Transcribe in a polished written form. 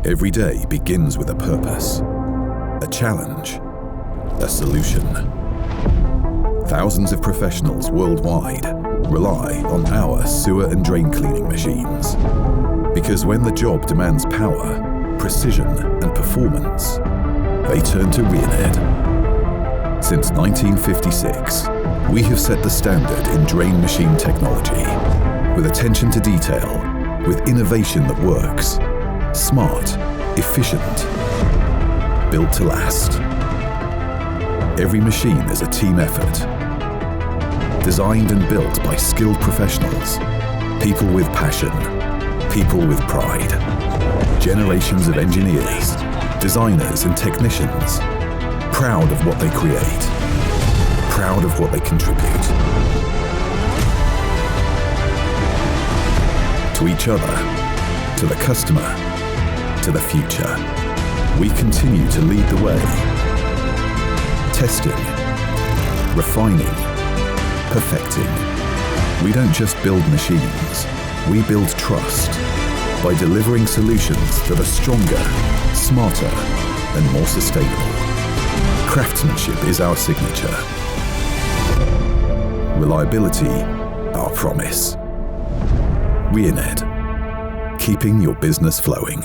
Every day begins with a purpose, a challenge, a solution. Thousands of professionals worldwide rely on our sewer and drain cleaning machines. Because when the job demands power, precision and performance, they turn to Rioned. Since 1956, we have set the standard in drain machine technology, with attention to detail, with innovation that works, smart, efficient, built to last. Every machine is a team effort, designed and built by skilled professionals, people with passion, people with pride, generations of engineers, designers and technicians, proud of what they create, proud of what they contribute. To each other, to the customer, to the future, we continue to lead the way. Testing, refining, perfecting. We don't just build machines, we build trust by delivering solutions that are stronger, smarter, and more sustainable. Craftsmanship is our signature. Reliability, our promise. Rioned, keeping your business flowing.